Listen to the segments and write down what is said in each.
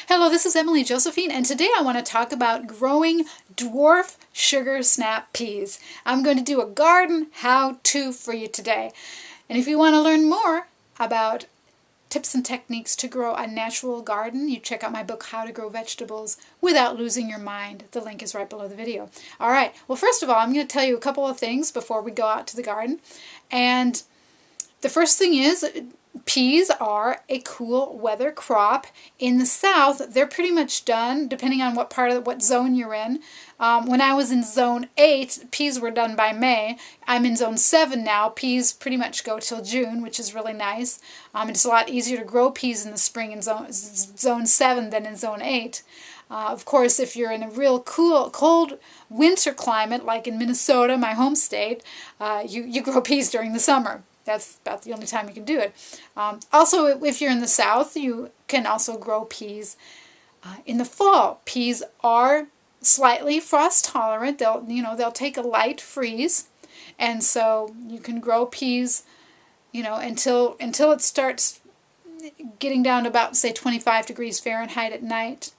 Hello, this is Emily Josephine, and today I want to talk about growing dwarf sugar snap peas. I'm going to do a garden how-to for you today. And if you want to learn more about tips and techniques to grow a natural garden, you check out my book, How to Grow Vegetables Without Losing Your Mind. The link is right below the video. All right, well, first of all, I'm going to tell you a couple of things before we go out to the garden. And the first thing is, peas are a cool weather crop. In the south, they're pretty much done, depending on what zone you're in. When I was in zone 8, peas were done by May. I'm in zone 7 now. Peas pretty much go till June, which is really nice. It's a lot easier to grow peas in the spring in zone 7 than in zone 8. Of course, if you're in a real cold winter climate, like in Minnesota, my home state, you grow peas during the summer. That's about the only time you can do it. Also, if you're in the south, you can also grow peas in the fall. Peas are slightly frost tolerant. They'll take a light freeze, and so you can grow peas, until it starts getting down to about, say, 25 degrees Fahrenheit at night.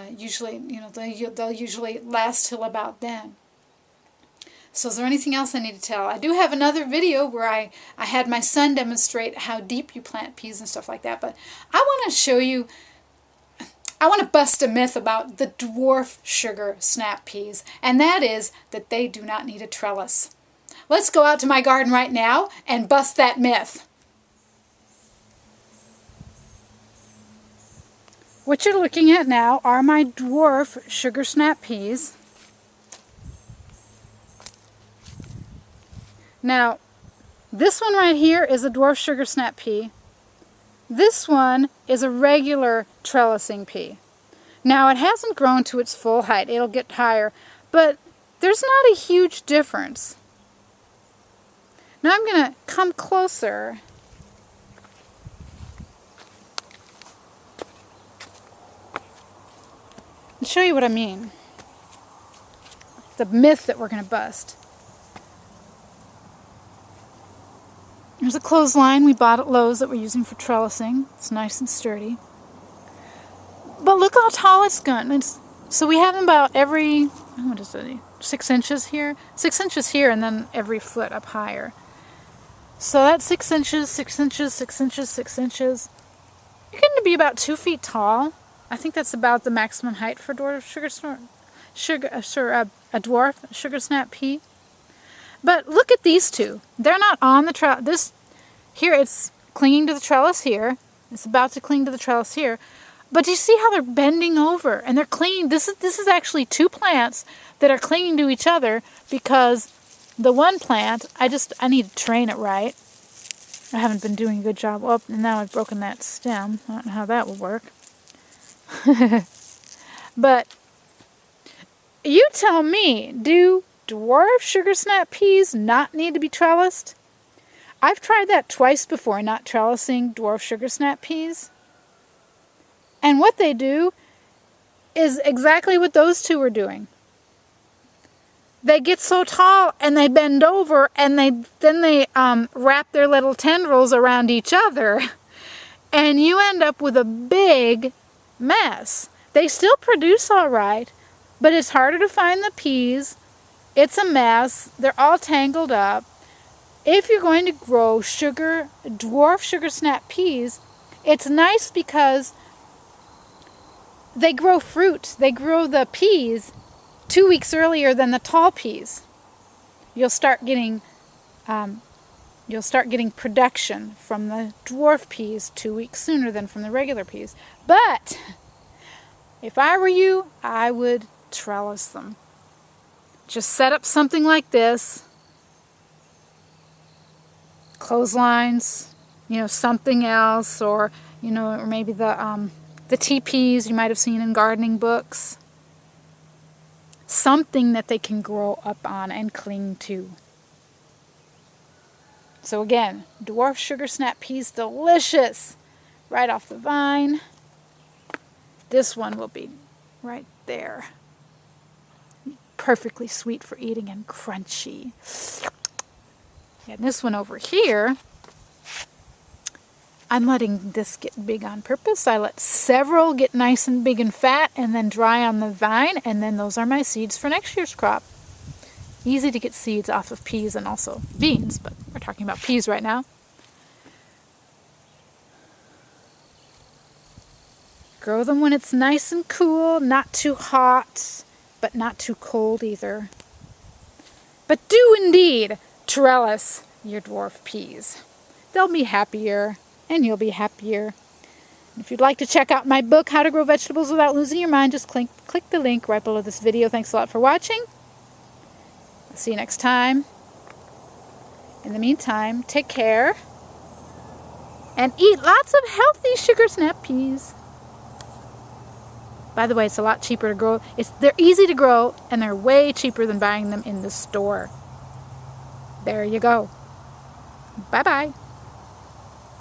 Usually, they'll usually last till about then. So is there anything else I need to tell? I do have another video where I had my son demonstrate how deep you plant peas and stuff like that. But I want to show you, I want to bust a myth about the dwarf sugar snap peas. And that is that they do not need a trellis. Let's go out to my garden right now and bust that myth. What you're looking at now are my dwarf sugar snap peas. Now, this one right here is a dwarf sugar snap pea. This one is a regular trellising pea. Now, it hasn't grown to its full height. It'll get higher, but there's not a huge difference. Now, I'm going to come closer. And show you what I mean. The myth that we're going to bust. There's a clothesline we bought at Lowe's that we're using for trellising. It's nice and sturdy. But look how tall it's gotten. So we have them about every, what is it, 6 inches here? 6 inches here, and then every foot up higher. So that's 6 inches, 6 inches, 6 inches, 6 inches. You're getting to be about 2 feet tall. I think that's about the maximum height for a dwarf sugar snap pea. But look at these two. They're not on the trellis. Here it's clinging to the trellis here. It's about to cling to the trellis here. But do you see how they're bending over and they're clinging? This is actually two plants that are clinging to each other because the one plant, I need to train it right. I haven't been doing a good job. Oh, and now I've broken that stem. I don't know how that will work. But you tell me, do dwarf sugar snap peas not need to be trellised? I've tried that twice before, not trellising dwarf sugar snap peas. And what they do is exactly what those two are doing. They get so tall and they bend over and then they wrap their little tendrils around each other, and you end up with a big mess. They still produce all right, but it's harder to find the peas. It's a mess. They're all tangled up. If you're going to grow dwarf sugar snap peas, it's nice because they grow fruit. They grow the peas 2 weeks earlier than the tall peas. You'll start getting production from the dwarf peas 2 weeks sooner than from the regular peas. But if I were you, I would trellis them. Just set up something like this, clotheslines, something else, or or maybe the teepees you might have seen in gardening books. Something that they can grow up on and cling to. So again, dwarf sugar snap peas, delicious, right off the vine. This one will be right there. Perfectly sweet for eating and crunchy. And this one over here I'm letting this get big on purpose. I let several get nice and big and fat and then dry on the vine, and then those are my seeds for next year's crop. Easy to get seeds off of peas and also beans, but we're talking about peas right now. Grow them when it's nice and cool, not too hot, but not too cold either. But do indeed trellis your dwarf peas. They'll be happier, and you'll be happier. If you'd like to check out my book, How to Grow Vegetables Without Losing Your Mind, just click the link right below this video. Thanks a lot for watching. I'll see you next time. In the meantime, take care and eat lots of healthy sugar snap peas. By the way, it's a lot cheaper to grow. They're easy to grow, and they're way cheaper than buying them in the store. There you go. Bye-bye.